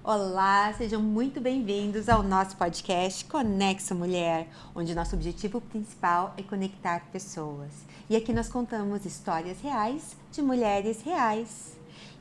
Olá, sejam muito bem-vindos ao nosso podcast Conexo Mulher, onde nosso objetivo principal é conectar pessoas. E aqui nós contamos histórias reais de mulheres reais.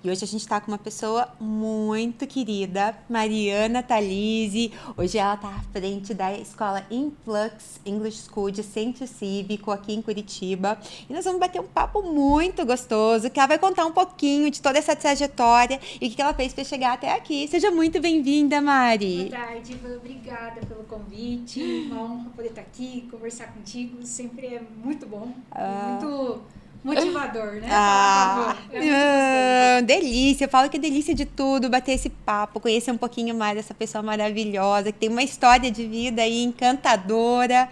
E hoje a gente está com uma pessoa muito querida, Mariana Talise. Hoje ela está à frente da escola Influx English School de Centro Cívico aqui em Curitiba. E nós vamos bater um papo muito gostoso, que ela vai contar um pouquinho de toda essa trajetória e o que ela fez para chegar até aqui. Seja muito bem-vinda, Mari. Boa tarde, Ivan. Obrigada pelo convite. Uma honra poder estar aqui, conversar contigo. Sempre é muito bom, muito motivador, né? Delícia, eu falo que é delícia de tudo, bater esse papo, conhecer um pouquinho mais dessa pessoa maravilhosa, que tem uma história de vida aí encantadora,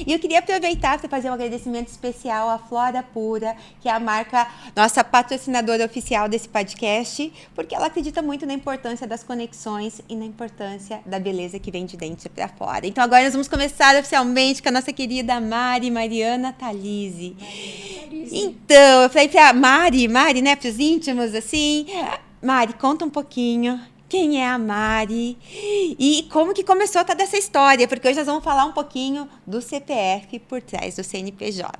e eu queria aproveitar para fazer um agradecimento especial à Flora Pura, que é a marca, nossa patrocinadora oficial desse podcast, porque ela acredita muito na importância das conexões e na importância da beleza que vem de dentro para fora. Então agora nós vamos começar oficialmente com a nossa querida Mariana Talise. Então, eu falei pra Mari, né, pros íntimos, assim, Mari, conta um pouquinho quem é a Mari e como que começou toda essa história, porque hoje nós vamos falar um pouquinho do CPF por trás do CNPJ.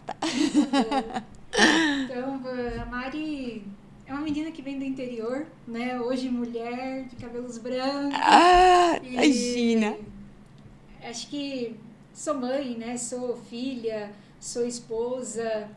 Então, a Mari é uma menina que vem do interior, né, hoje mulher, de cabelos brancos. Imagina! Acho que sou mãe, né, sou filha, sou esposa.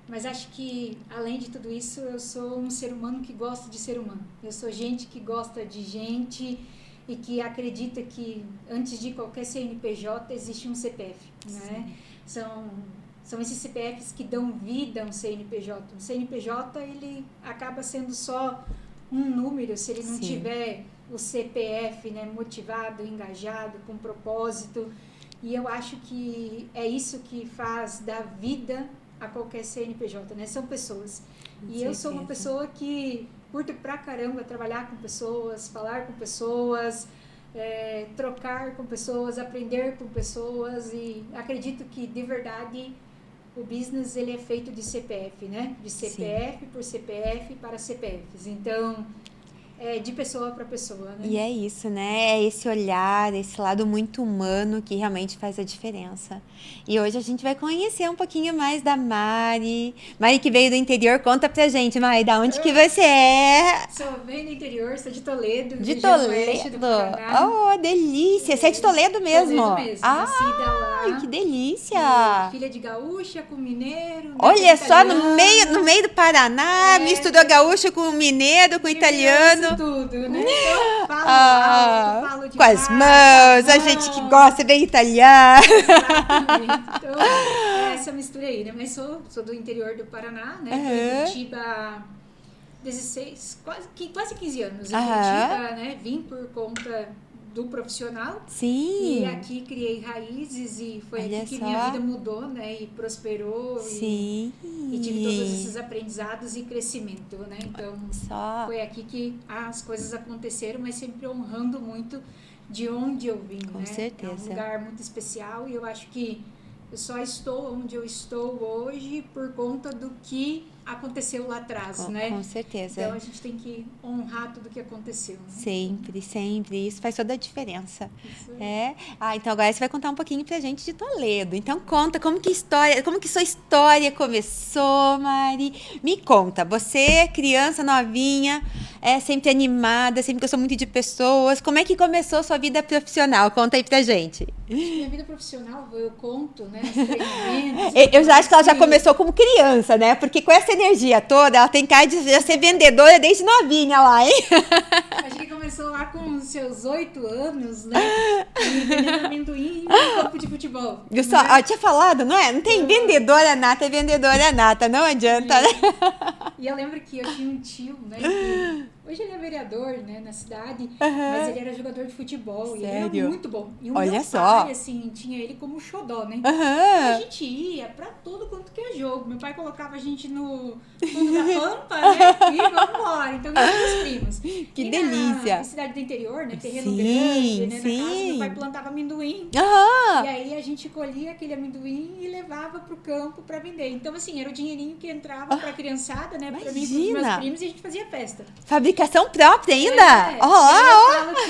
Mas acho que, além de tudo isso, eu sou um ser humano que gosta de ser humano. Eu sou gente que gosta de gente e que acredita que, antes de qualquer CNPJ, existe um CPF, né? São esses CPFs que dão vida a um CNPJ. O CNPJ, ele acaba sendo só um número, se ele não tiver o CPF, né, motivado, engajado, com propósito. E eu acho que é isso que faz da vida a qualquer CNPJ, né? São pessoas. E eu sou uma pessoa que curto pra caramba trabalhar com pessoas, falar com pessoas, trocar com pessoas, aprender com pessoas, e acredito que, de verdade, o business ele é feito de CPF, né? De CPF por CPF para CPFs. Então, de pessoa para pessoa, né? E é isso, né? É esse olhar, esse lado muito humano que realmente faz a diferença. E hoje a gente vai conhecer um pouquinho mais da Mari. Mari que veio do interior, conta pra gente, Mari, da onde que você é? Bem do interior, sou de Toledo. De Toledo? Oh, delícia! Você é de Toledo mesmo? Toledo mesmo, nascida lá. Ai, que delícia! Filha de gaúcha com mineiro. Olha só, no meio do Paraná, misturou gaúcho com mineiro, com italiano. Tudo, né? Então, falo de com as mãos, a gente que gosta bem italiano. Exatamente. Então, essa mistura aí, né? Mas sou do interior do Paraná, né? Fui em Curitiba 16, quase 15 anos. Em Curitiba, né? Vim por conta do profissional. Sim. E aqui criei raízes e foi aqui que minha vida mudou, né? E prosperou. Sim. E tive todos esses aprendizados e crescimento, né? Então, foi aqui que as coisas aconteceram, mas sempre honrando muito de onde eu vim, Com né? certeza. É um lugar muito especial e eu acho que eu só estou onde eu estou hoje por conta do que aconteceu lá atrás, né? Com certeza. Então, a gente tem que honrar tudo que aconteceu, né? Sempre, sempre. Isso faz toda a diferença. Então agora você vai contar um pouquinho pra gente de Toledo. Então conta como que sua história começou, Mari. Me conta, você, criança novinha, sempre animada, sempre gostou muito de pessoas. Como é que começou sua vida profissional? Conta aí pra gente. Minha vida profissional, eu conto, né? Os treinamentos. Eu já acho que ela já começou como criança, né? Porque com essa energia toda, ela tem cara de já ser vendedora desde novinha lá, hein? Acho que começou lá com seus 8 anos, né? Vendendo amendoim no campo de futebol. Eu tinha falado, não é? Não tem vendedora nata, é vendedora nata, não adianta. E eu lembro que eu tinha um tio, né? Que hoje ele é vereador, né, na cidade, mas ele era jogador de futebol. Sério? E ele era muito bom. E o Olha meu só. pai, assim, tinha ele como xodó, né? A gente ia pra todo quanto que é jogo. Meu pai colocava a gente no fundo da pampa, né? E vamos embora. Então, eu ia com os primos. Que delícia. Na cidade do interior, né? Terreno grande, né? Na casa, meu pai plantava amendoim. E aí a gente colhia aquele amendoim e levava pro campo pra vender. Então, assim, era o dinheirinho que entrava pra criançada, né? Pra mim e pros meus primos, e a gente fazia festa. Fabricação própria ainda? Eu falo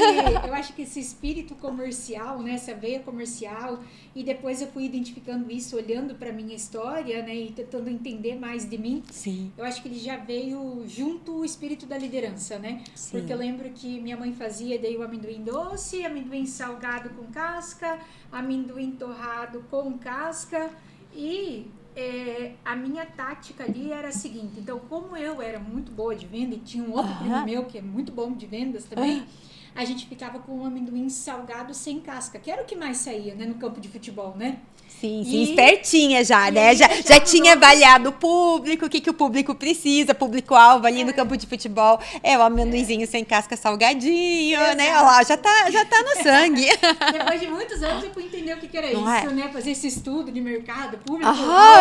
eu acho que esse espírito comercial, né, essa veia comercial, e depois eu fui identificando isso, olhando para minha história, né, e tentando entender mais de mim. Sim. Eu acho que ele já veio junto o espírito da liderança, né? Sim. Porque eu lembro que minha mãe fazia daí o amendoim doce, amendoim salgado com casca, amendoim torrado com casca, e a minha tática ali era a seguinte. Então, como eu era muito boa de venda e tinha um outro primo meu que é muito bom de vendas também, a gente ficava com um amendoim salgado sem casca, que era o que mais saía, né, no campo de futebol, né? Sim, espertinha já, né? Já tinha avaliado o público, o que o público precisa, público-alvo ali no campo de futebol. É o amendoinzinho sem casca salgadinho, né? Olha lá, já tá no sangue. Depois de muitos anos eu fui entender o que era Não isso, né? Fazer esse estudo de mercado público.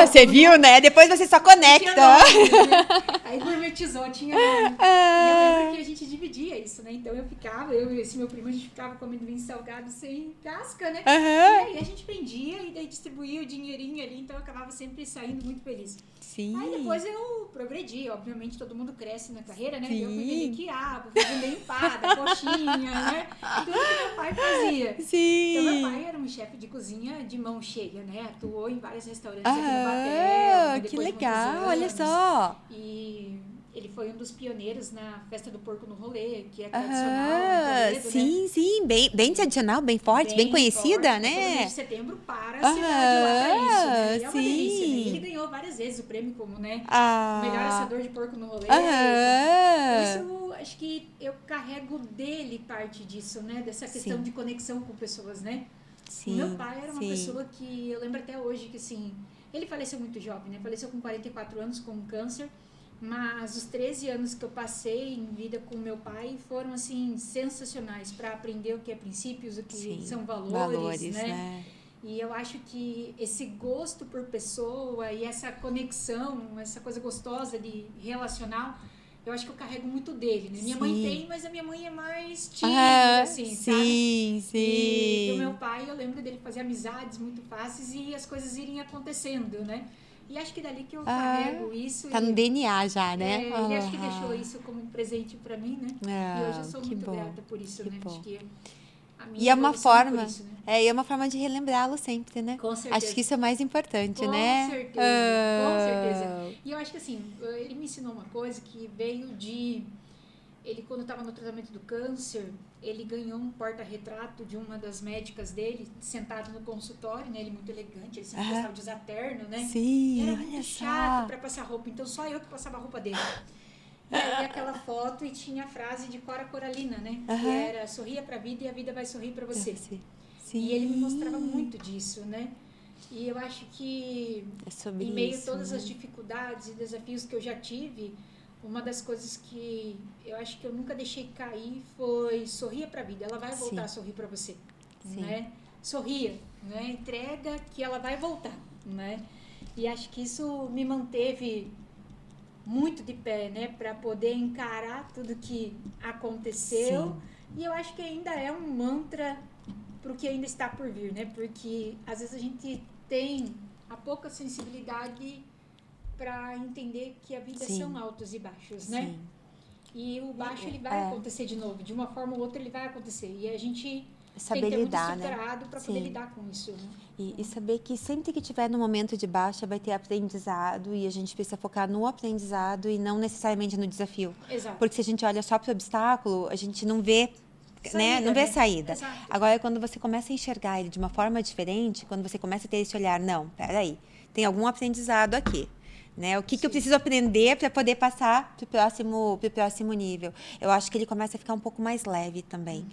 Você viu, né? Depois você só conecta. Nome, né? Aí gourmetizou, tinha nome. E eu lembro que a gente dividia isso, né? Então eu e esse meu primo, a gente ficava com amendoim salgado sem casca, né? E aí a gente vendia e daí distribuía o dinheirinho ali, então eu acabava sempre saindo muito feliz. Sim. Aí depois eu progredi, obviamente todo mundo cresce na carreira, né? Sim. Eu fui vender quiabo, fui vender empada, coxinha, né? Tudo que meu pai fazia. Sim. Então meu pai era um chefe de cozinha de mão cheia, né? Atuou em vários restaurantes aqui no Batel, que depois de legal, muitos olha anos. só. E ele foi um dos pioneiros na festa do porco no rolê, que é tradicional em Toledo, sim, né? sim, bem tradicional, bem forte, bem conhecida, forte, né? Todo mês de setembro para a cidade lá pra isso, né? E é uma sim. delícia, né? E ele ganhou várias vezes o prêmio como, né? O melhor assador de porco no rolê. Então, isso, acho que eu carrego dele parte disso, né? Dessa questão de conexão com pessoas, né? Sim, meu pai era uma pessoa que eu lembro até hoje que, assim, ele faleceu muito jovem, né? Faleceu com 44 anos com câncer. Mas os 13 anos que eu passei em vida com meu pai foram, assim, sensacionais para aprender o que é princípios, o que são valores, né? E eu acho que esse gosto por pessoa e essa conexão, essa coisa gostosa de relacional, eu acho que eu carrego muito dele, né? Minha mãe tem, mas a minha mãe é mais tímida, assim, sabe? Sim. E o meu pai, eu lembro dele fazer amizades muito fáceis e as coisas irem acontecendo, né? E acho que dali que eu carrego isso. Tá no DNA já, né? Ele acho que deixou isso como um presente pra mim, né? E hoje eu sou muito grata por isso, né? Acho que a minha é uma forma, isso, né? é uma forma de relembrá-lo sempre, né? Com certeza. Acho que isso é mais importante, com né? Com certeza. E eu acho que assim, ele me ensinou uma coisa que veio de... Ele, quando estava no tratamento do câncer, ele ganhou um porta-retrato de uma das médicas dele, sentado no consultório, né? Ele muito elegante, ele sempre gostava de usar terno, né? Sim, e era muito chato para passar roupa, então só eu que passava a roupa dele. E aí aquela foto e tinha a frase de Cora Coralina, né? Que era, sorria pra vida e a vida vai sorrir pra você. Sim. E ele me mostrava muito disso, né? E eu acho que em meio a todas as dificuldades e desafios que eu já tive, uma das coisas que eu acho que eu nunca deixei cair foi sorria pra vida. Ela vai voltar a sorrir pra você, né? Sorria, né? Entrega que ela vai voltar, né? E acho que isso me manteve muito de pé, né? Pra poder encarar tudo que aconteceu. E eu acho que ainda é um mantra pro que ainda está por vir, né? Porque às vezes a gente tem a pouca sensibilidade para entender que a vida são altos e baixos, né? E o baixo ele vai acontecer de novo, de uma forma ou outra ele vai acontecer. E a gente saber tem que ter lidar, muito estruturado para poder lidar com isso, né? E saber que sempre que tiver no momento de baixa vai ter aprendizado e a gente precisa focar no aprendizado e não necessariamente no desafio. Exato. Porque se a gente olha só para o obstáculo, a gente não vê saída, né? Não vê saída. Exato. Agora, quando você começa a enxergar ele de uma forma diferente, quando você começa a ter esse olhar, não, peraí, tem algum aprendizado aqui. Né? O que eu preciso aprender para poder passar para o próximo nível? Eu acho que ele começa a ficar um pouco mais leve também.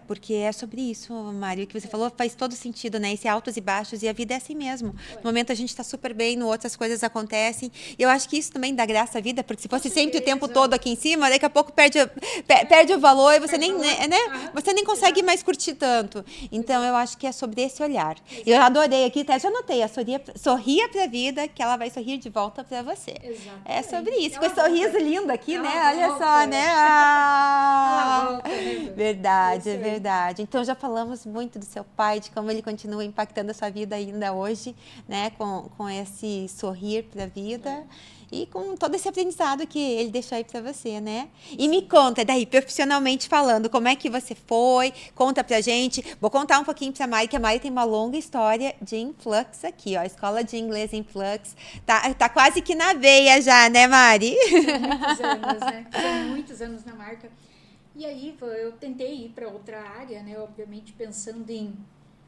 Porque é sobre isso, Mário, o que você falou faz todo sentido, né? Esse altos e baixos, e a vida é assim mesmo. No momento a gente está super bem, no outro as coisas acontecem. E eu acho que isso também dá graça à vida, porque se fosse sempre o tempo todo aqui em cima, daqui a pouco perde o valor e você você nem consegue mais curtir tanto. Então, eu acho que é sobre esse olhar. Eu adorei aqui, até já anotei, sorria para a vida, que ela vai sorrir de volta para você. Exatamente. É sobre isso, com esse sorriso lindo aqui, né? Olha volta. só, né? Volta, né? Verdade, é verdade. Então já falamos muito do seu pai, de como ele continua impactando a sua vida ainda hoje, né? Com esse sorrir para a vida. E com todo esse aprendizado que ele deixou aí pra você, né? E me conta, daí, profissionalmente falando, como é que você foi? Conta pra gente. Vou contar um pouquinho pra Mari, que a Mari tem uma longa história de Influx aqui, ó. Escola de Inglês Influx. Tá quase que na veia já, né, Mari? São muitos anos, né? São muitos anos na marca. E aí eu tentei ir para outra área, né? Obviamente pensando em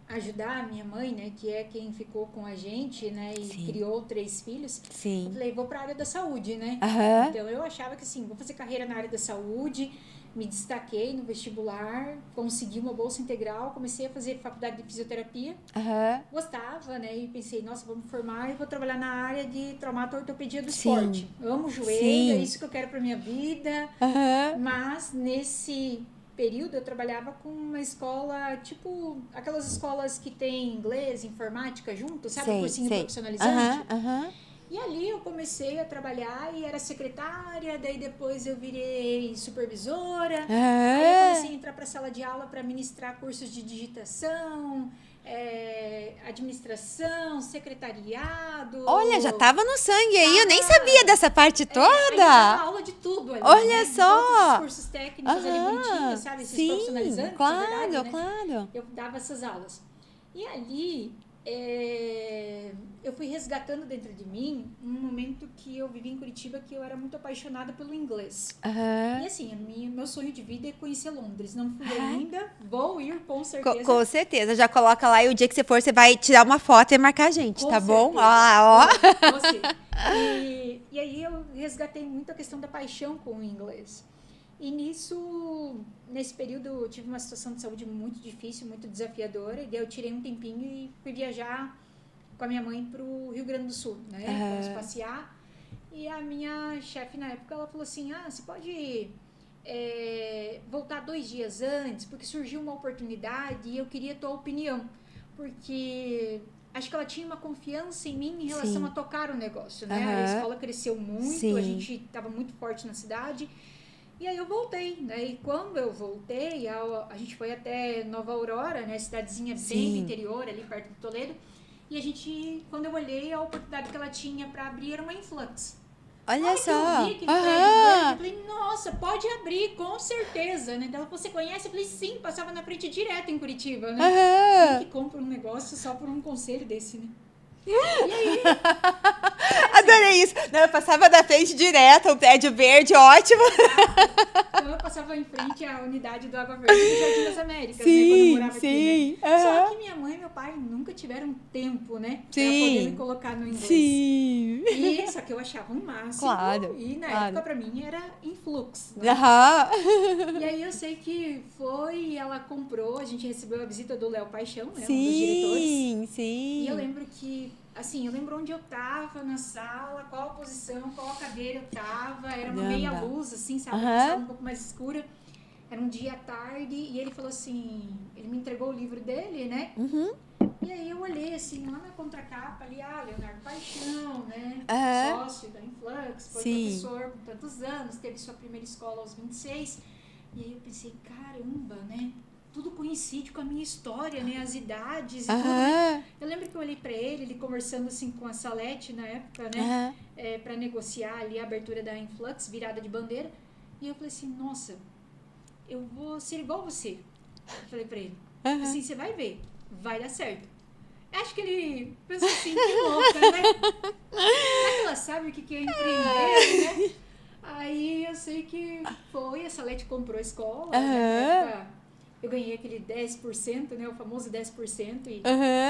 ajudar a minha mãe, né? Que é quem ficou com a gente, né? E Sim. criou 3 filhos. Sim. Eu falei, vou para a área da saúde, né? Aham. Então eu achava que assim, vou fazer carreira na área da saúde. Me destaquei no vestibular, consegui uma bolsa integral, comecei a fazer faculdade de fisioterapia. Aham. Gostava, né? E pensei, nossa, vou me formar e vou trabalhar na área de traumato-ortopedia do Sim. esporte. Amo o joelho, Sim. é isso que eu quero pra minha vida. Aham. Mas nesse período eu trabalhava com uma escola, tipo, aquelas escolas que tem inglês, informática junto, sabe? Sei, Cursinho sei. profissionalizante. Aham. E ali eu comecei a trabalhar e era secretária, daí depois eu virei supervisora. Aí eu comecei a entrar para a sala de aula para ministrar cursos de digitação, administração, secretariado. Olha, já tava no sangue aí, eu nem Tava. sabia dessa parte Aí eu dava toda. aula de tudo ali, Olha né? De só. todos os cursos técnicos ali Aham. bonitinhos, sabe? Esses Sim, profissionalizantes, na claro, verdade, né? claro. Eu dava essas aulas. E ali, eu fui resgatando dentro de mim um momento que eu vivi em Curitiba que eu era muito apaixonada pelo inglês. Aham. E assim, meu sonho de vida é conhecer Londres. Não fui Ah. ainda, vou ir com certeza. Com certeza, já coloca lá e o dia que você for, você vai tirar uma foto e marcar a gente, Com tá bom? certeza. Ah, ó. Você. E aí eu resgatei muito a questão da paixão com o inglês. E nesse período, eu tive uma situação de saúde muito difícil, muito desafiadora. E daí eu tirei um tempinho e fui viajar com a minha mãe pro Rio Grande do Sul, né? Fomos passear. E a minha chefe na época, ela falou assim, você pode voltar 2 dias antes, porque surgiu uma oportunidade e eu queria a tua opinião. Porque acho que ela tinha uma confiança em mim em relação Sim. a tocar o negócio, né? Aham. A escola cresceu muito, Sim. a gente estava muito forte na cidade. E aí eu voltei, né? E quando eu voltei, a gente foi até Nova Aurora, né? Cidadezinha bem Sim. do interior, ali perto de Toledo. E a gente, quando eu olhei, a oportunidade que ela tinha para abrir era uma Influx. Olha Que eu só. vi aquele prédio verde, eu falei, nossa, pode abrir, com certeza, né? Ela, você conhece? Eu falei, sim, passava na frente direto em Curitiba, né? Aham. Quem que compra um negócio só por um conselho desse, né? Adorei isso. Não, eu passava da frente direto, o prédio verde, ótimo. Então eu passava em frente à unidade do Água Verde do Jardim das Américas, né? Quando eu Sim, morava aqui, sim. né? Só Aham. que minha mãe e meu pai nunca tiveram tempo, né? Pra Sim. poder me colocar no inglês. Sim. E só que eu achava um máximo. Claro, E na claro. época pra mim era Influx, né? Aham. E aí eu sei que foi, ela comprou, a gente recebeu a visita do Léo Paixão, né? Um dos diretores. Sim, sim. E eu lembro que, assim, eu lembro onde eu tava na sala, qual a posição, qual a cadeira eu tava. Era uma Caramba. meia luz, assim, sabe? Aham. Uma sala um pouco mais escura. Era um dia à tarde e ele falou assim, ele me entregou o livro dele, né? Uhum. E aí eu olhei assim, lá na contracapa ali, Leonardo Paixão, né? Aham. Sócio da Influx, foi Sim. professor com tantos anos, teve sua primeira escola aos 26. E aí eu pensei, caramba, né? Tudo coincide com a minha história, né? As idades e tudo. Aham. Eu lembro que eu olhei pra ele conversando assim com a Salete na época, né? Aham. Pra negociar ali a abertura da Influx, virada de bandeira. E eu falei assim, nossa, eu vou ser igual você. Eu falei pra ele, Aham. assim, você vai ver, vai dar certo. Acho que ele pensou assim, que louca, né? Será que ela sabe o que é empreender, né? Aí eu sei que foi, a Salete comprou a escola, né? Na época, eu ganhei aquele 10%, né? O famoso 10%, e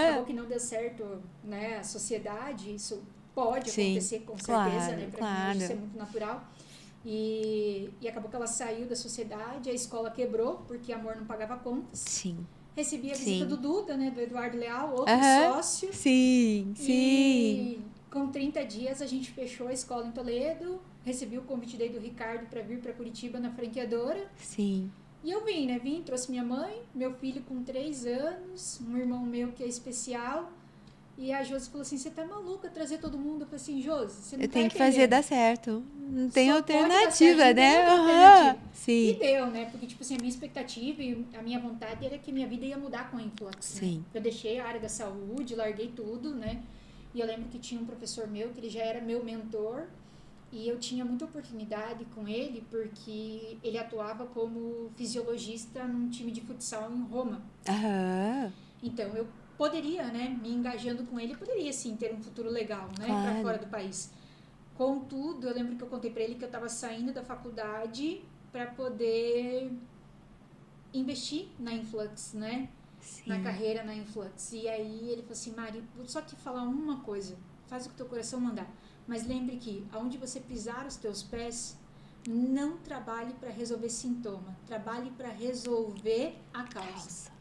acabou que não deu certo, né? A sociedade, isso pode acontecer com certeza, né? Pra mim, isso é muito natural. E acabou que ela saiu da sociedade, a escola quebrou, porque amor não pagava contas. Sim. Recebi a visita do Duda, né? Do Eduardo Leal, outro Aham. sócio. Sim, sim. E com 30 dias a gente fechou a escola em Toledo. Recebi o convite daí do Ricardo para vir para Curitiba na franqueadora. Sim. E eu vim, né? Vim, trouxe minha mãe, meu filho com 3 anos, um irmão meu que é especial. E a Josi falou assim, você tá maluca trazer todo mundo? Eu falei assim, Josi, você não Eu tenho tá que fazer entendendo. dar certo. Não tem Só pode dar certo, alternativa, não tem né? outra Aham. alternativa. E Sim. deu, né? Porque, tipo assim, a minha expectativa e a minha vontade era que minha vida ia mudar com a Influx, né? Sim. Eu deixei a área da saúde, larguei tudo, né? E eu lembro que tinha um professor meu, que ele já era meu mentor, E eu tinha muita oportunidade com ele porque ele atuava como fisiologista num time de futsal em Roma. Aham. Então, eu poderia, né, me engajando com ele, poderia sim ter um futuro legal, né, Claro. para fora do país. Contudo, eu lembro que eu contei para ele que eu estava saindo da faculdade para poder investir na Influx, né, Sim. na carreira na Influx. E aí ele falou assim: Mari, vou só te falar uma coisa, faz o que teu coração mandar, mas lembre que aonde você pisar os teus pés, não trabalhe para resolver sintoma, trabalhe para resolver a causa.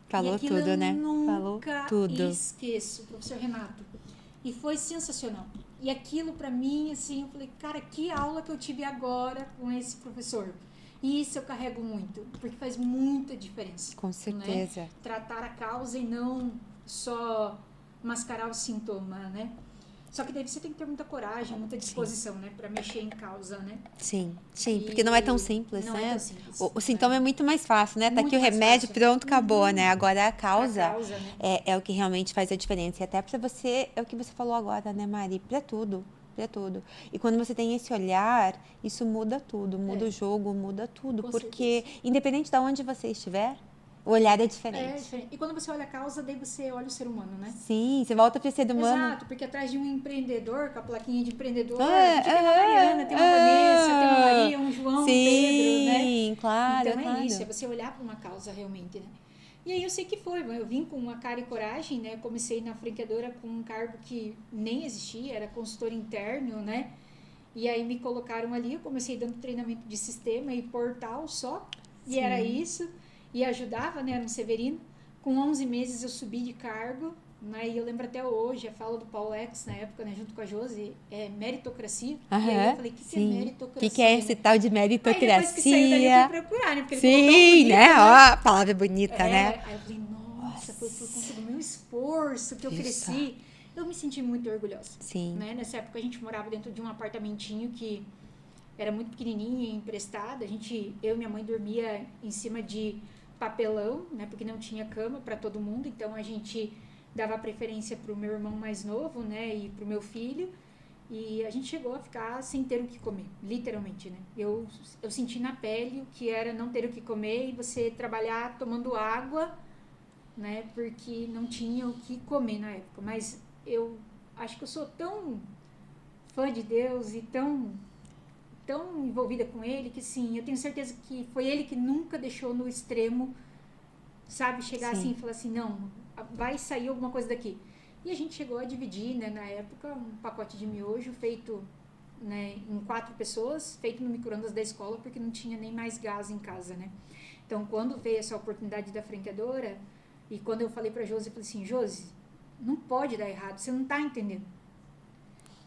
Falou tudo, eu né? nunca Falou tudo. esqueço, professor Renato. E foi sensacional. E aquilo pra mim, assim, eu falei, cara, que aula que eu tive agora com esse professor. E isso eu carrego muito, porque faz muita diferença. Com certeza. Né? Tratar a causa e não só mascarar o sintoma, né? Só que daí você tem que ter muita coragem, muita disposição, né? Pra mexer em causa, né? Sim, porque não é tão simples, não né? é tão simples. O sintoma é muito mais fácil, né? Tá Muito aqui o mais remédio, fácil. pronto, acabou, né? Agora a causa, né? é o que realmente faz a diferença. E até pra você, é o que você falou agora, né, Mari? Pra tudo. Pra tudo. E quando você tem esse olhar, isso muda tudo. Muda o jogo, muda tudo. Com Porque, certeza. independente de onde você estiver, o olhar é diferente. É diferente. E quando você olha a causa, daí você olha o ser humano, né? Sim, você volta para ser humano. Exato, porque atrás de um empreendedor, com a plaquinha de empreendedor, a gente tem uma Mariana, tem uma Vanessa, tem uma Maria, um João, um Pedro, né? Sim, claro, Então claro. isso, é você olhar para uma causa realmente, né? E aí eu sei que foi, eu vim com uma cara e coragem, né? Comecei na franqueadora com um cargo que nem existia, era consultor interno, né? E aí me colocaram ali, eu comecei dando treinamento de sistema e portal só, e era isso. E ajudava, né, no Severino. Com 11 meses eu subi de cargo, né, e eu lembro até hoje, a fala do Paulo X na época, né, junto com a Josi, é meritocracia. E aí eu falei, o que é meritocracia? O que é esse tal de meritocracia? Aí depois que saiu dali eu fui procurar, né, porque ele sim, falou tão bonito, né? Ó, palavra bonita, né? Aí eu falei, nossa, foi por conta do meu esforço que eu cresci. Eu me senti muito orgulhosa. Sim. Né? Nessa época a gente morava dentro de um apartamentinho que era muito pequenininho, emprestado. Eu e minha mãe dormia em cima de papelão, né? Porque não tinha cama para todo mundo. Então a gente dava preferência para o meu irmão mais novo, né? E para o meu filho. E a gente chegou a ficar sem ter o que comer, literalmente, né? Eu senti na pele o que era não ter o que comer e você trabalhar tomando água, né? Porque não tinha o que comer na época. Mas eu acho que eu sou tão fã de Deus e tão envolvida com Ele que, sim, eu tenho certeza que foi Ele que nunca deixou no extremo, sabe? Chegar assim e falar assim, não, vai sair alguma coisa daqui. E a gente chegou a dividir, né, na época, um pacote de miojo feito, né, em 4 pessoas, feito no micro-ondas da escola, porque não tinha nem mais gás em casa, né? Então, quando veio essa oportunidade da franqueadora, e quando eu falei pra Josi, eu falei assim, Josi, não pode dar errado, você não tá entendendo.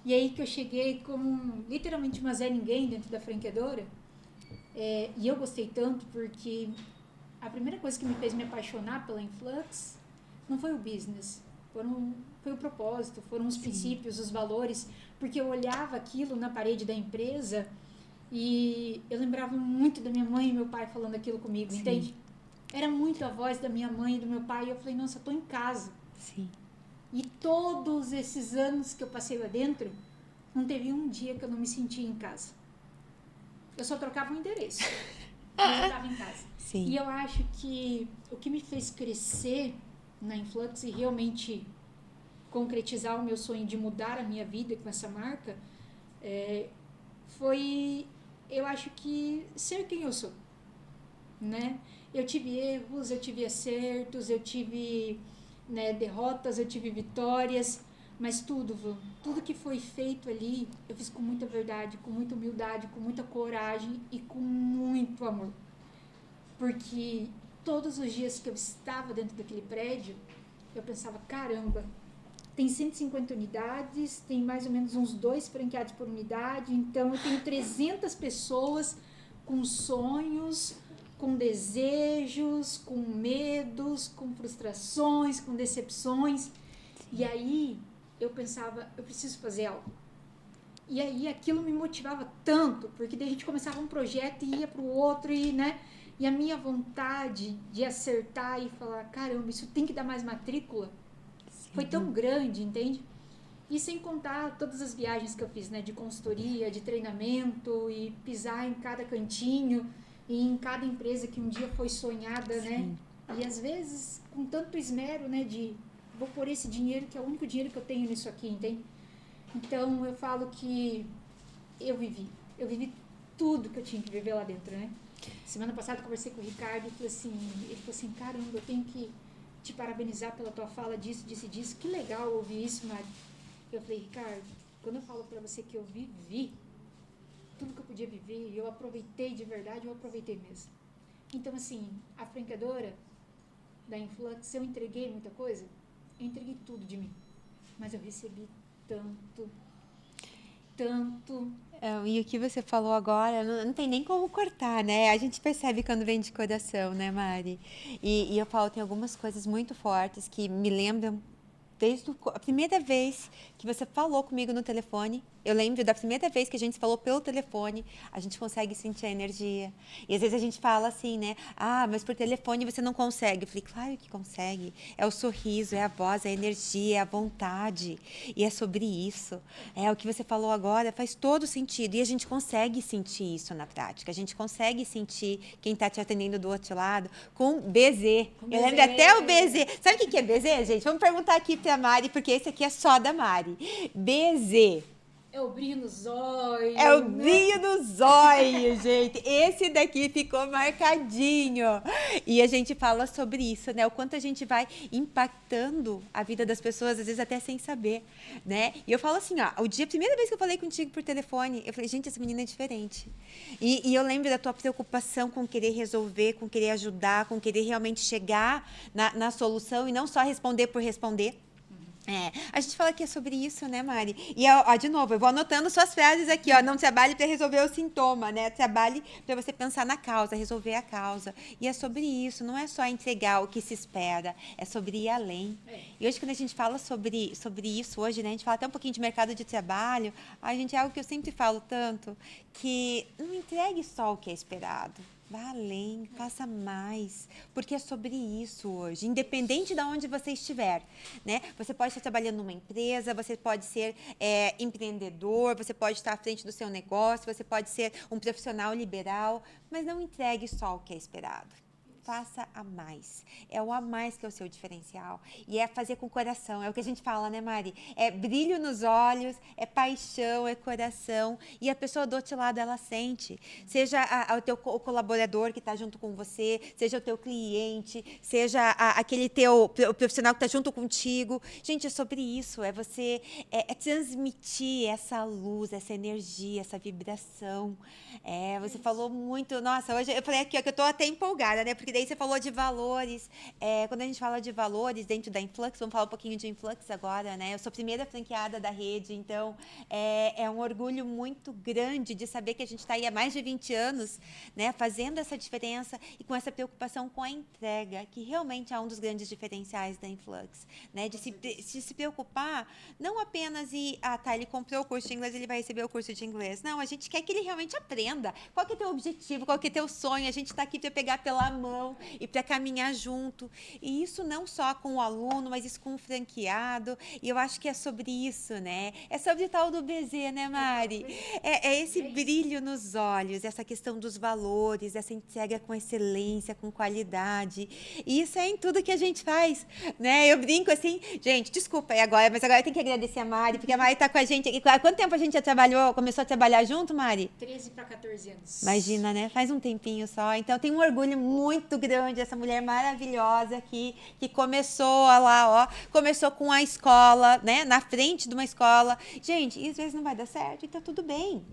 E aí que eu cheguei como literalmente uma Zé Ninguém dentro da franqueadora, e eu gostei tanto porque a primeira coisa que me fez me apaixonar pela Influx não foi o business, foi o propósito, foram os princípios, os valores, porque eu olhava aquilo na parede da empresa e eu lembrava muito da minha mãe e meu pai falando aquilo comigo, entende? Era muito a voz da minha mãe e do meu pai e eu falei, nossa, eu tô em casa. Sim. E todos esses anos que eu passei lá dentro, não teve um dia que eu não me sentia em casa. Eu só trocava o endereço, mas eu estava em casa. Sim. E eu acho que o que me fez crescer na Influx e realmente concretizar o meu sonho de mudar a minha vida com essa marca foi, eu acho que ser quem eu sou, né? Eu tive erros, eu tive acertos, eu tive, né, derrotas, eu tive vitórias, mas tudo que foi feito ali, eu fiz com muita verdade, com muita humildade, com muita coragem e com muito amor. Porque todos os dias que eu estava dentro daquele prédio, eu pensava, caramba, tem 150 unidades, tem mais ou menos uns 2 franqueados por unidade, então eu tenho 300 pessoas com sonhos, com desejos, com medos, com frustrações, com decepções. E aí eu pensava, eu preciso fazer algo. E aí aquilo me motivava tanto, porque daí a gente começava um projeto e ia para o outro, né? E a minha vontade de acertar e falar, caramba, isso tem que dar mais matrícula, foi tão grande, entende? E sem contar todas as viagens que eu fiz, né? De consultoria, de treinamento e pisar em cada cantinho e em cada empresa que um dia foi sonhada, sim, né? E às vezes com tanto esmero, né? De vou pôr esse dinheiro que é o único dinheiro que eu tenho nisso aqui, entende? Então eu falo que eu vivi tudo que eu tinha que viver lá dentro, né? Semana passada eu conversei com o Ricardo e ele falou assim, caramba, eu tenho que te parabenizar pela tua fala disso, disso. Que legal ouvir isso, Mari. Eu falei, Ricardo, quando eu falo pra você que eu vivi tudo que eu podia viver e eu aproveitei de verdade, eu aproveitei mesmo. Então, assim, a franqueadora da Influx, eu entreguei muita coisa, eu entreguei tudo de mim. Mas eu recebi tanto. E o que você falou agora, não tem nem como cortar, né? A gente percebe quando vem de coração, né, Mari? E eu falo, tem algumas coisas muito fortes que me lembram desde a primeira vez que você falou comigo no telefone. Eu lembro da primeira vez que a gente se falou pelo telefone, a gente consegue sentir a energia. E às vezes a gente fala assim, né? Ah, mas por telefone você não consegue. Eu falei, claro que consegue. É o sorriso, é a voz, é a energia, é a vontade. E é sobre isso. É o que você falou agora, faz todo sentido. E a gente consegue sentir isso na prática. A gente consegue sentir quem está te atendendo do outro lado com BZ. Eu lembro até o BZ. Sabe o que é BZ, gente? Vamos perguntar aqui para a Mari, porque esse aqui é só da Mari. BZ. É o brilho nos olhos. É o brilho nos olhos, gente. Esse daqui ficou marcadinho. E a gente fala sobre isso, né? O quanto a gente vai impactando a vida das pessoas, às vezes até sem saber, né? E eu falo assim, ó, a primeira vez que eu falei contigo por telefone, eu falei, gente, essa menina é diferente. E eu lembro da tua preocupação com querer resolver, com querer ajudar, com querer realmente chegar na solução e não só responder por responder. A gente fala que é sobre isso, né, Mari? E, de novo, eu vou anotando suas frases aqui, ó. Não trabalhe para resolver o sintoma, né? Trabalhe para você pensar na causa, resolver a causa. E é sobre isso, não é só entregar o que se espera, é sobre ir além. E hoje, quando a gente fala sobre isso hoje, né? A gente fala até um pouquinho de mercado de trabalho, a gente é algo que eu sempre falo tanto, que não entregue só o que é esperado. Vá além, faça mais, porque é sobre isso hoje, independente de onde você estiver, né? Você pode estar trabalhando numa empresa, você pode ser empreendedor, você pode estar à frente do seu negócio, você pode ser um profissional liberal, mas não entregue só o que é esperado. Faça a mais. É o a mais que é o seu diferencial. E é fazer com o coração. É o que a gente fala, né, Mari? É brilho nos olhos, é paixão, é coração. E a pessoa do outro lado, ela sente. Seja o colaborador que está junto com você, seja o teu cliente, seja aquele o profissional que está junto contigo. Gente, é sobre isso. É você transmitir essa luz, essa energia, essa vibração. Você falou muito... Nossa, hoje eu falei aqui ó, que eu estou até empolgada, né? Porque daí você falou de valores. Quando a gente fala de valores dentro da Influx, vamos falar um pouquinho de Influx agora, né? Eu sou a primeira franqueada da rede, então é um orgulho muito grande de saber que a gente está aí há mais de 20 anos, né? Fazendo essa diferença e com essa preocupação com a entrega, que realmente é um dos grandes diferenciais da Influx, né? De se preocupar, não apenas ele comprou o curso de inglês, ele vai receber o curso de inglês. Não, a gente quer que ele realmente aprenda. Qual que é o teu objetivo? Qual que é o teu sonho? A gente está aqui para pegar pela mão e para caminhar junto. E isso não só com o aluno, mas isso com o franqueado. E eu acho que é sobre isso, né? É sobre o tal do BZ, né, Mari? É esse brilho nos olhos, essa questão dos valores, essa entrega com excelência, com qualidade. E isso é em tudo que a gente faz, né? Eu brinco assim, gente, desculpa aí agora, mas agora eu tenho que agradecer a Mari, porque a Mari está com a gente aqui. Há quanto tempo a gente já começou a trabalhar junto, Mari? 13 para 14 anos. Imagina, né? Faz um tempinho só. Então, tem um orgulho muito grande, essa mulher maravilhosa aqui, que começou lá, ó, começou com a escola, né? Na frente de uma escola. Gente, e às vezes não vai dar certo e tá tudo bem.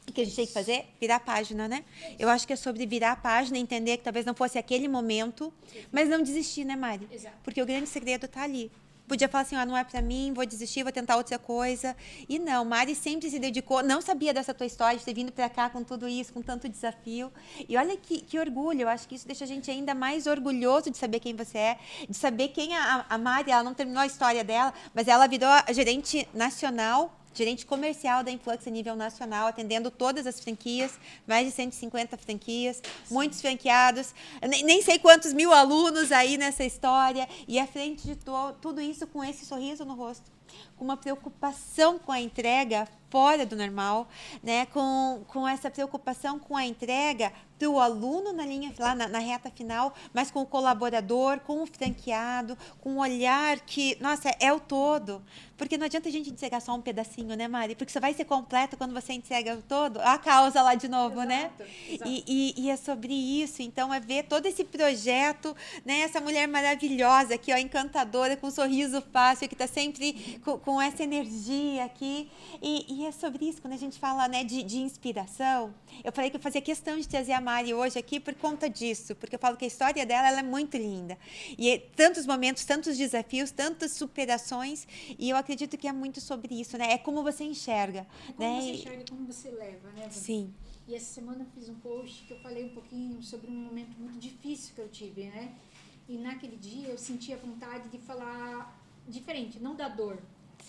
O que a gente tem que fazer? Virar a página, né? Eu acho que é sobre virar a página, entender que talvez não fosse aquele momento, mas não desistir, né, Mari? Exato. Porque o grande segredo tá ali. Podia falar assim, não é pra mim, vou desistir, vou tentar outra coisa. E não, Mari sempre se dedicou, não sabia dessa tua história, de ter vindo pra cá com tudo isso, com tanto desafio. E olha que orgulho, eu acho que isso deixa a gente ainda mais orgulhoso de saber quem você é, de saber quem a Mari, ela não terminou a história dela, mas ela virou a gerente nacional, gerente comercial da Influx a nível nacional, atendendo todas as franquias, mais de 150 franquias, muitos franqueados, nem sei quantos mil alunos aí nessa história, e à frente de tudo isso com esse sorriso no rosto. com uma preocupação com a entrega fora do normal, né? Com essa preocupação com a entrega para o aluno na linha lá na reta final, mas com o colaborador, com o franqueado, com o olhar que, nossa, é o todo. Porque não adianta a gente entregar só um pedacinho, né, Mari? Porque só vai ser completo quando você entrega o todo. A causa lá de novo, Exato, né? exato. E é sobre isso. Então, é ver todo esse projeto, né? Essa mulher maravilhosa aqui, ó, encantadora, com um sorriso fácil, que está sempre com essa energia aqui. E é sobre isso, quando a gente fala, né, de inspiração. Eu falei que eu fazia questão de trazer a Mari hoje aqui por conta disso, porque eu falo que a história dela ela é muito linda. E tantos momentos, tantos desafios, tantas superações, e eu acredito que é muito sobre isso, né? É como você enxerga. É como né? você enxerga e como você leva, né, Vânia? Sim. E essa semana eu fiz um post que eu falei um pouquinho sobre um momento muito difícil que eu tive, né? E naquele dia eu senti a vontade de falar diferente, não da dor,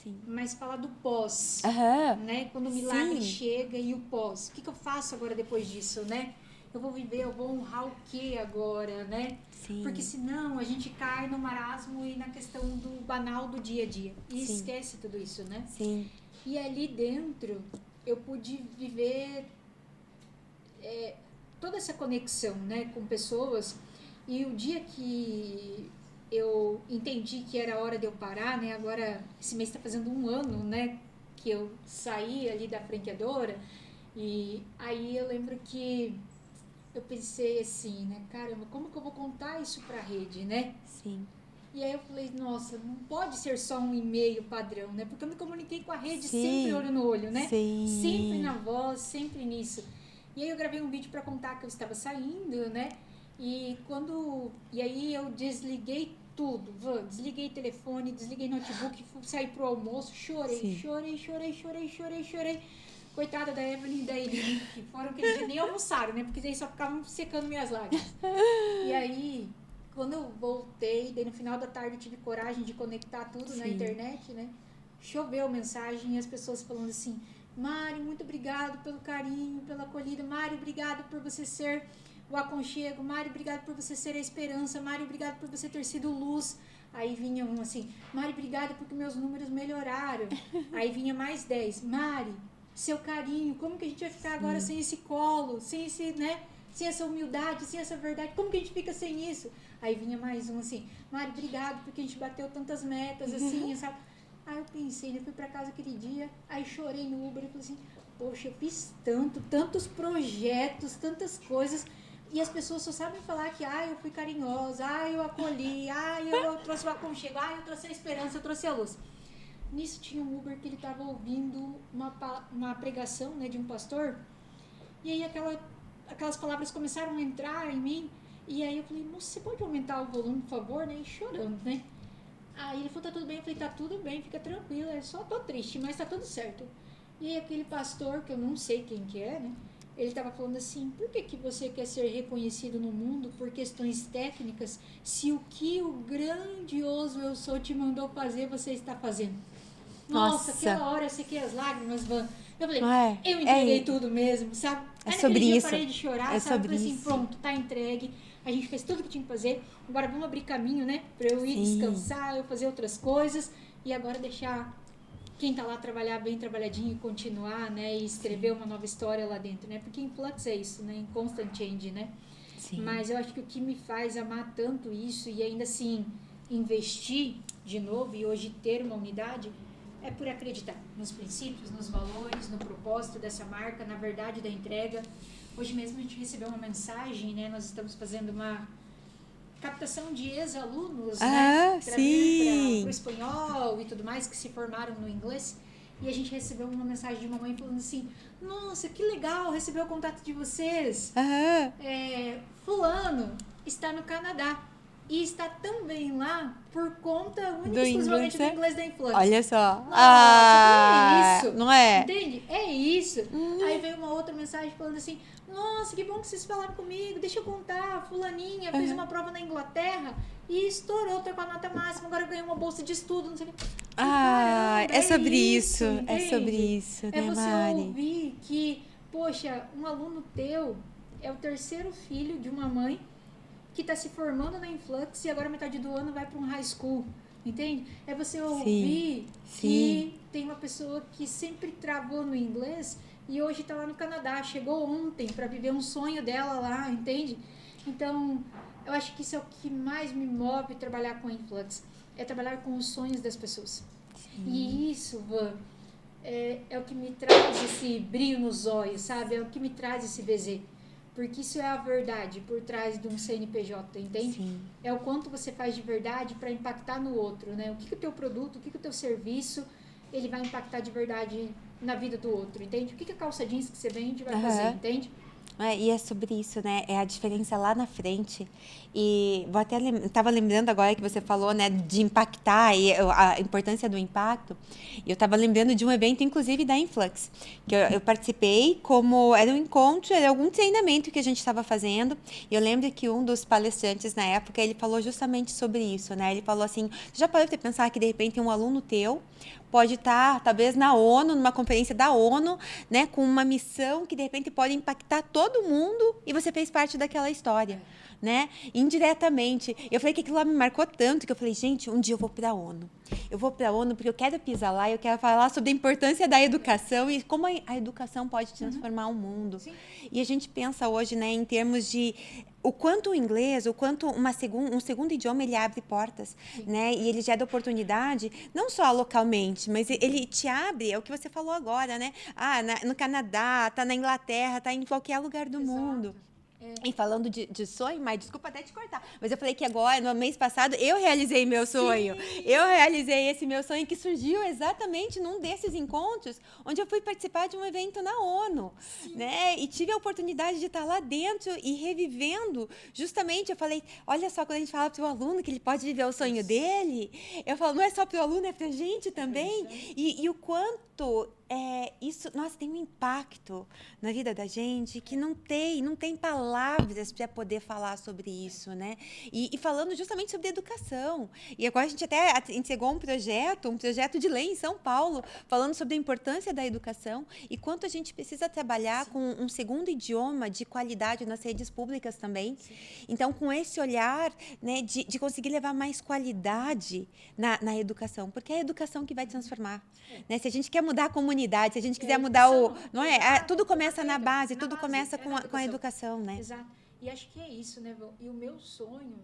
Sim. mas falar do pós, Aham. né? Quando o milagre Sim. chega e o pós. O que eu faço agora depois disso, né? Eu vou viver, eu vou honrar o que agora, né? Sim. Porque senão a gente cai no marasmo e na questão do banal do dia a dia. E Sim. esquece tudo isso, né? Sim. E ali dentro eu pude viver toda essa conexão, né, com pessoas. E o dia que eu entendi que era hora de eu parar, né, agora esse mês está fazendo 1 ano, né, que eu saí ali da franqueadora. E aí eu lembro que eu pensei assim, né, caramba, como que eu vou contar isso para a rede, né? Sim. E aí eu falei, nossa, não pode ser só um e-mail padrão, né? Porque eu me comuniquei com a rede Sim. sempre olho no olho, né? Sim. Sempre na voz, sempre nisso. E aí eu gravei um vídeo para contar que eu estava saindo, né? E aí eu desliguei tudo, desliguei telefone, desliguei notebook, saí pro almoço, chorei, Sim. chorei. Coitada da Evelyn e da Eline, que foram aquele dia nem almoçaram, né? Porque daí só ficavam secando minhas lágrimas. E aí, quando eu voltei, daí no final da tarde eu tive coragem de conectar tudo Sim. na internet, né? Choveu mensagem e as pessoas falando assim, Mari, muito obrigado pelo carinho, pela acolhida. Mari, obrigado por você ser o aconchego. Mari, obrigado por você ser a esperança. Mari, obrigado por você ter sido luz. Aí vinha um assim, Mari, obrigada porque meus números melhoraram. Aí vinha mais 10. Mari, seu carinho, como que a gente vai ficar agora sem esse colo, sem esse, né? Sem essa humildade, sem essa verdade, como que a gente fica sem isso? Aí vinha mais um assim, Mari, obrigado porque a gente bateu tantas metas, assim, sabe? Aí eu pensei, eu fui pra casa aquele dia, aí chorei no Uber e falei assim, poxa, eu fiz tantos projetos, tantas coisas, e as pessoas só sabem falar que, eu fui carinhosa, eu acolhi, eu trouxe o aconchego, eu trouxe a esperança, eu trouxe a luz. Nisso tinha um Uber que ele estava ouvindo uma pregação, né, de um pastor, e aí aquelas palavras começaram a entrar em mim, e aí eu falei, moça, você pode aumentar o volume, por favor, né, e chorando, né. Aí ele falou, tá tudo bem? Eu falei, tá tudo bem, fica tranquila, eu só tô triste, mas tá tudo certo. E aí aquele pastor, que eu não sei quem que é, né? Ele tava falando assim, por que você quer ser reconhecido no mundo por questões técnicas, se o que o grandioso Eu Sou te mandou fazer, você está fazendo? Nossa, aquela hora eu sequei as lágrimas, Van. Eu falei, eu entreguei tudo mesmo, sabe? Aí naquele dia eu parei de chorar, sabe? Eu falei assim, pronto, tá entregue. A gente fez tudo que tinha que fazer. Agora vamos abrir caminho, né? Pra eu ir descansar, eu fazer outras coisas. E agora deixar quem tá lá trabalhar bem trabalhadinho e continuar, né? E escrever uma nova história lá dentro, né? Porque em Flux é isso, né? Em constant change, né? Sim. Mas eu acho que o que me faz amar tanto isso e ainda assim investir de novo e hoje ter uma unidade é por acreditar nos princípios, nos valores, no propósito dessa marca, na verdade da entrega. Hoje mesmo a gente recebeu uma mensagem, né? Nós estamos fazendo uma captação de ex-alunos, né? Para vir para o espanhol e tudo mais, que se formaram no inglês. E a gente recebeu uma mensagem de uma mãe falando assim, nossa, que legal, recebeu o contato de vocês. Fulano está no Canadá. E está também lá por conta única e exclusivamente do inglês da Influx. Olha só. Nossa, é isso. Não é? Entende? É isso. Aí veio uma outra mensagem falando assim, nossa, que bom que vocês falaram comigo, deixa eu contar, fulaninha fez uma prova na Inglaterra e estourou, tá com a nota máxima, agora ganhou uma bolsa de estudo, não sei o que. Caramba, é sobre isso, entende? é sobre isso, né, você Mari? ouvir que, poxa, um aluno teu é o terceiro filho de uma mãe que está se formando na Influx e agora metade do ano vai para um high school, entende? É você Sim, ouvir sim. que tem uma pessoa que sempre travou no inglês e hoje está lá no Canadá, chegou ontem para viver um sonho dela lá, entende? Então, eu acho que isso é o que mais me move trabalhar com a Influx, é trabalhar com os sonhos das pessoas. E isso, Van, é o que me traz esse brilho nos olhos, sabe? É o que me traz esse desejo. Porque isso é a verdade por trás de um CNPJ, entende? Sim. É o quanto você faz de verdade para impactar no outro, né? O que o teu produto, o que o teu serviço, ele vai impactar de verdade na vida do outro, entende? O que a calça jeans que você vende vai fazer, entende? E é sobre isso, né? É a diferença lá na frente. E vou até estava lembrando agora que você falou, né, de impactar e a importância do impacto. E eu estava lembrando de um evento, inclusive da Influx, que eu participei como era um encontro, era algum treinamento que a gente estava fazendo. E eu lembro que um dos palestrantes na época ele falou justamente sobre isso, né? Ele falou assim: já parou para pensar que de repente um aluno teu pode estar, talvez, na ONU, numa conferência da ONU, né, com uma missão que, de repente, pode impactar todo mundo e você fez parte daquela história, né, indiretamente. Eu falei que aquilo lá me marcou tanto que eu falei, gente, um dia eu vou para a ONU. Eu vou para a ONU porque eu quero pisar lá, eu quero falar sobre a importância da educação e como a educação pode transformar o mundo. Sim. E a gente pensa hoje, né, em termos de o quanto o inglês, o quanto um segundo idioma ele abre portas, né? E ele gera oportunidade, não só localmente, mas ele te abre, é o que você falou agora, né? No Canadá, tá na Inglaterra, tá em qualquer lugar do mundo. E falando de sonho, mas desculpa até te cortar, mas eu falei que agora, no mês passado, eu realizei meu sonho. Eu realizei esse meu sonho que surgiu exatamente num desses encontros, onde eu fui participar de um evento na ONU, né? E tive a oportunidade de estar lá dentro e revivendo, justamente, eu falei, olha só, quando a gente fala para o aluno que ele pode viver o sonho dele, eu falo, não é só para o aluno, é para a gente também. E o quanto isso, nossa, tem um impacto na vida da gente que não tem palavras para poder falar sobre isso, né? E falando justamente sobre educação. E agora a gente até entregou um projeto de lei em São Paulo, falando sobre a importância da educação e quanto a gente precisa trabalhar com um segundo idioma de qualidade nas redes públicas também. Então, com esse olhar, né, de conseguir levar mais qualidade na educação, porque é a educação que vai transformar. Né? Se a gente quer mudar a comunidade, se a gente quiser mudar o... Não é? Tudo começa na base, tudo começa com a educação, né? Exato. E acho que é isso, né, Val? E o meu sonho,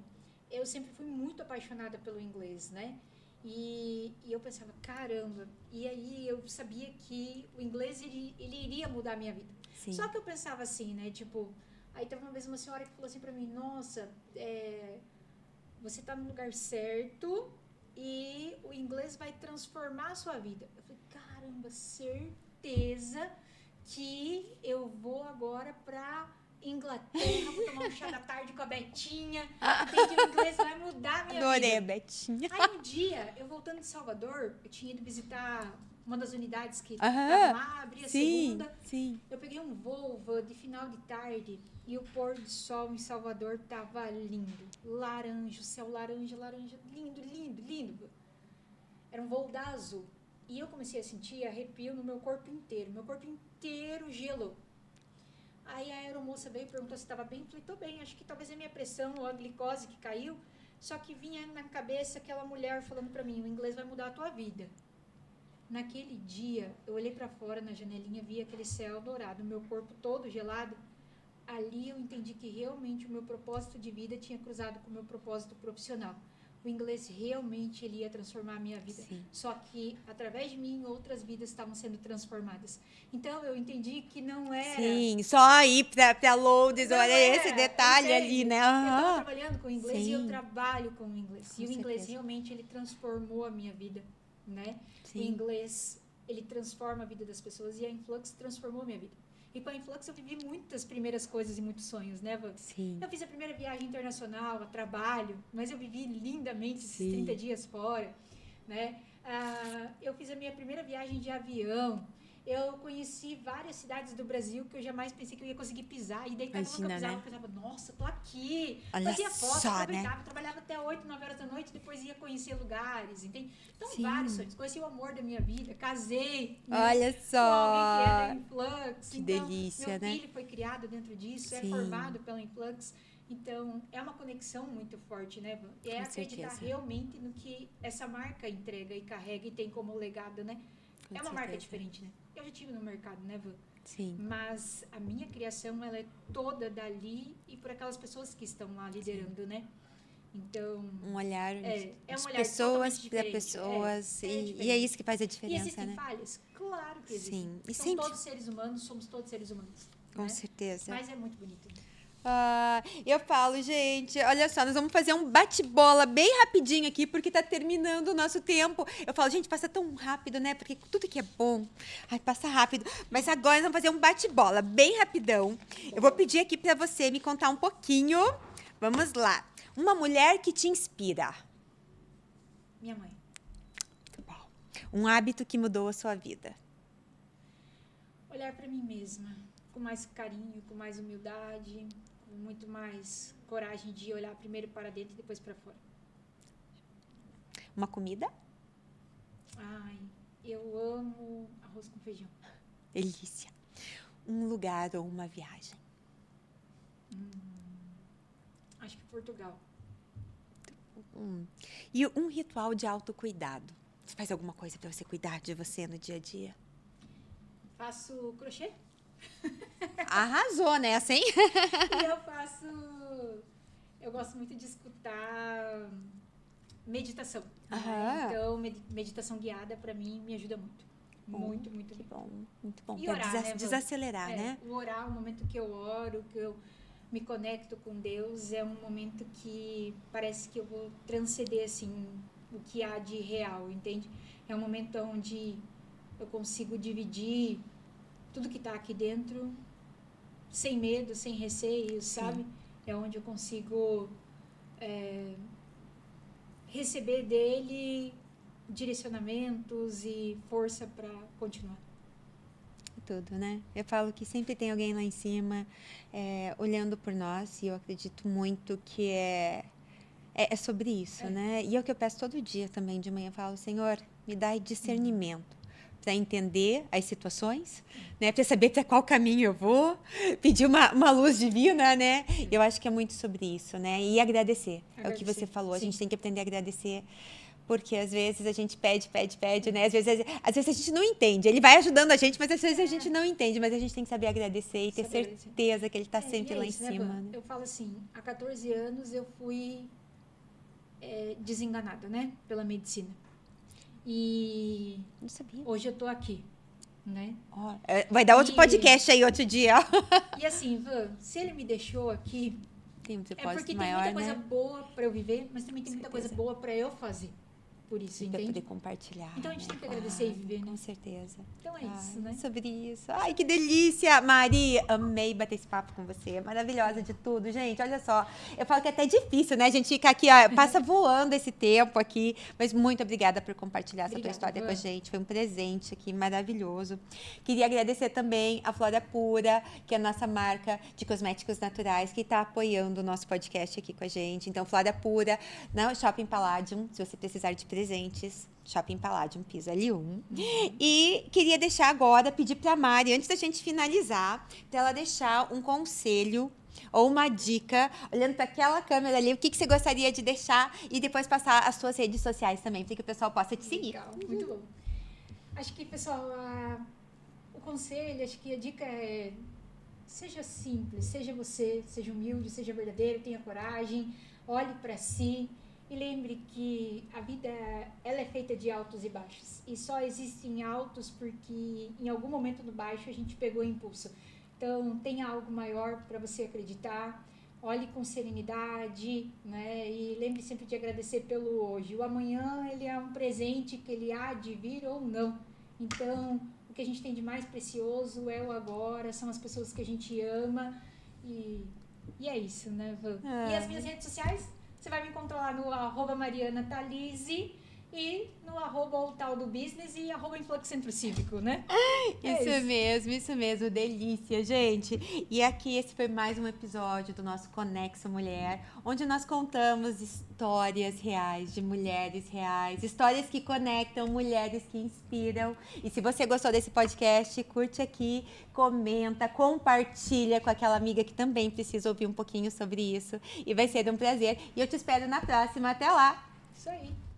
eu sempre fui muito apaixonada pelo inglês, né? E eu pensava, caramba, e aí eu sabia que o inglês, ele iria mudar a minha vida. Sim. Só que eu pensava assim, né, tipo... Aí teve uma vez uma senhora que falou assim pra mim, nossa, você tá no lugar certo e o inglês vai transformar a sua vida. Eu falei, caramba, certeza que eu vou agora pra Inglaterra, vou tomar um chá da tarde com a Betinha, entendi, o inglês vai mudar a minha vida. Adorei a Betinha. Aí um dia, eu voltando de Salvador, eu tinha ido visitar uma das unidades que Aham. estavam lá, abri a segunda. Sim. Eu peguei um Volvo de final de tarde e o pôr do sol em Salvador tava lindo. Laranja, céu laranja, lindo, lindo, lindo. Era um voo da Azul. E eu comecei a sentir arrepio no meu corpo inteiro. Meu corpo inteiro gelou. Aí a aeromoça veio e perguntou se estava bem. Eu falei, tô bem, acho que talvez é minha pressão ou a glicose que caiu. Só que vinha na cabeça aquela mulher falando pra mim, o inglês vai mudar a tua vida. Naquele dia, eu olhei pra fora na janelinha, vi aquele céu dourado, meu corpo todo gelado. Ali eu entendi que realmente o meu propósito de vida tinha cruzado com o meu propósito profissional. O inglês realmente ele ia transformar a minha vida. Sim. Só que, através de mim, outras vidas estavam sendo transformadas. Então, eu entendi que não era... Sim, só ir pra Lourdes, Não olha era, esse detalhe entende? ali, né? Eu estava trabalhando com o inglês e eu Sim. trabalho com o inglês. Com E o inglês certeza. realmente ele transformou a minha vida, né? Sim. O inglês, ele transforma a vida das pessoas e a Influx transformou a minha vida. E com a Influx eu vivi muitas primeiras coisas e muitos sonhos, né, Van? Sim. Eu fiz a primeira viagem internacional, a trabalho, mas eu vivi lindamente esses Sim. 30 dias fora, né? Eu fiz a minha primeira viagem de avião. Eu conheci várias cidades do Brasil que eu jamais pensei que eu ia conseguir pisar. E daí cada uma que eu pisava, eu pensava, nossa, tô aqui. Olha Fazia foto, só, aproveitava, né? trabalhava até 8, 9 horas da noite, depois ia conhecer lugares, entende? Então, Sim. vários sonhos. Conheci o amor da minha vida, casei. Olha Com só. alguém que é da Influx. Que então, delícia, meu né? filho foi criado dentro disso, é Sim. formado pela Influx. Então, é uma conexão muito forte, né, Van? É Com acreditar certeza. realmente no que essa marca entrega e carrega e tem como legado, né? Com É uma marca certeza. diferente, né? Eu já tive no mercado, né, Van? Sim. Mas a minha criação, ela é toda dali e por aquelas pessoas que estão lá liderando, né? Então, Um olhar é um de olhar pessoas totalmente para diferente. pessoas. É E é diferente. isso que faz a E diferença, existem né? falhas? Claro que existem. Sim. E São sempre, todos seres humanos, somos todos seres humanos. com né? certeza. Mas é muito bonito. Eu falo, gente, olha só, nós vamos fazer um bate-bola bem rapidinho aqui, porque tá terminando o nosso tempo. Eu falo, gente, passa tão rápido, né? Porque tudo que é bom, ai, passa rápido. Mas agora nós vamos fazer um bate-bola bem rapidão. Eu vou pedir aqui pra você me contar um pouquinho. Vamos lá. Uma mulher que te inspira. Minha mãe. Bom, um hábito que mudou a sua vida. Olhar para mim mesma, com mais carinho, com mais humildade, com muito mais coragem de olhar primeiro para dentro e depois para fora. Uma comida? Ai, eu amo arroz com feijão. Delícia. Um lugar ou uma viagem. Acho que Portugal. E um ritual de autocuidado. Você faz alguma coisa para você cuidar de você no dia a dia? Faço crochê Arrasou, né? Assim? e eu faço... Eu gosto muito de escutar meditação. né? Aham. Então, meditação guiada, para mim, me ajuda muito. Muito, muito, Que muito. bom, muito bom. E Pra orar, né, Vânia? desacelerar, né? O orar, o momento que eu oro, que eu me conecto com Deus, é um momento que parece que eu vou transcender, assim, o que há de real, entende? É um momento onde eu consigo dividir tudo que está aqui dentro sem medo, sem receio, sabe? É onde eu consigo receber dele direcionamentos e força para continuar. Tudo, né? Eu falo que sempre tem alguém lá em cima olhando por nós, e eu acredito muito que é sobre isso, né? E é o que eu peço todo dia também de manhã. Eu falo, Senhor, me dá discernimento para entender as situações, né? Para saber para qual caminho eu vou, pedir uma luz divina, né? Eu acho que é muito sobre isso, né? E agradecer. É o que você falou, a gente tem que aprender a agradecer. Porque às vezes a gente pede, né? Às vezes a gente não entende. Ele vai ajudando a gente, mas às vezes a gente não entende. Mas a gente tem que saber agradecer e ter certeza que ele está sempre lá em cima. Né? Eu falo assim, há 14 anos eu fui desenganada, né? Pela medicina. E não sabia. Hoje eu tô aqui, né? Vai dar outro podcast aí outro dia. E assim, Van, se ele me deixou aqui, tem um propósito porque maior, tem muita coisa né? boa para eu viver, mas também tem muita coisa boa para eu fazer. Por isso, entende? Para poder compartilhar. Então a gente tem que agradecer e viver, né? Com certeza. Então é isso, né? Sobre isso. Ai, que delícia, Mari. Amei bater esse papo com você. Maravilhosa de tudo, gente. Olha só. Eu falo que é até difícil, né? A gente fica aqui, ó, passa voando esse tempo aqui. Mas muito obrigada por compartilhar essa tua história com a gente. Foi um presente aqui maravilhoso. Queria agradecer também a Flora Pura, que é a nossa marca de cosméticos naturais, que está apoiando o nosso podcast aqui com a gente. Então, Flora Pura, no Shopping Palladium, se você precisar de presentes, Shopping Palladium, piso L1. E queria deixar agora, pedir para a Mari, antes da gente finalizar, para ela deixar um conselho ou uma dica, olhando para aquela câmera ali, o que você gostaria de deixar e depois passar as suas redes sociais também, para que o pessoal possa te seguir. Legal, muito bom. Acho que, pessoal, o conselho, acho que a dica é: seja simples, seja você, seja humilde, seja verdadeiro, tenha coragem, olhe para si. E lembre que a vida ela é feita de altos e baixos. E só existem altos porque em algum momento do baixo a gente pegou impulso. Então, tenha algo maior para você acreditar. Olhe com serenidade, né? E lembre sempre de agradecer pelo hoje. O amanhã, ele é um presente que ele há de vir ou não. Então, o que a gente tem de mais precioso é o agora, são as pessoas que a gente ama. E é isso, né, Van? E as minhas redes sociais? Você vai me encontrar lá no @MarianaThalise e no @o tal do business e @Influx Centro Cívico, né? Isso mesmo, delícia, gente. E aqui esse foi mais um episódio do nosso Conexo Mulher, onde nós contamos histórias reais de mulheres reais, histórias que conectam, mulheres que inspiram. E se você gostou desse podcast, curte aqui, comenta, compartilha com aquela amiga que também precisa ouvir um pouquinho sobre isso. E vai ser um prazer. E eu te espero na próxima. Até lá! Isso aí.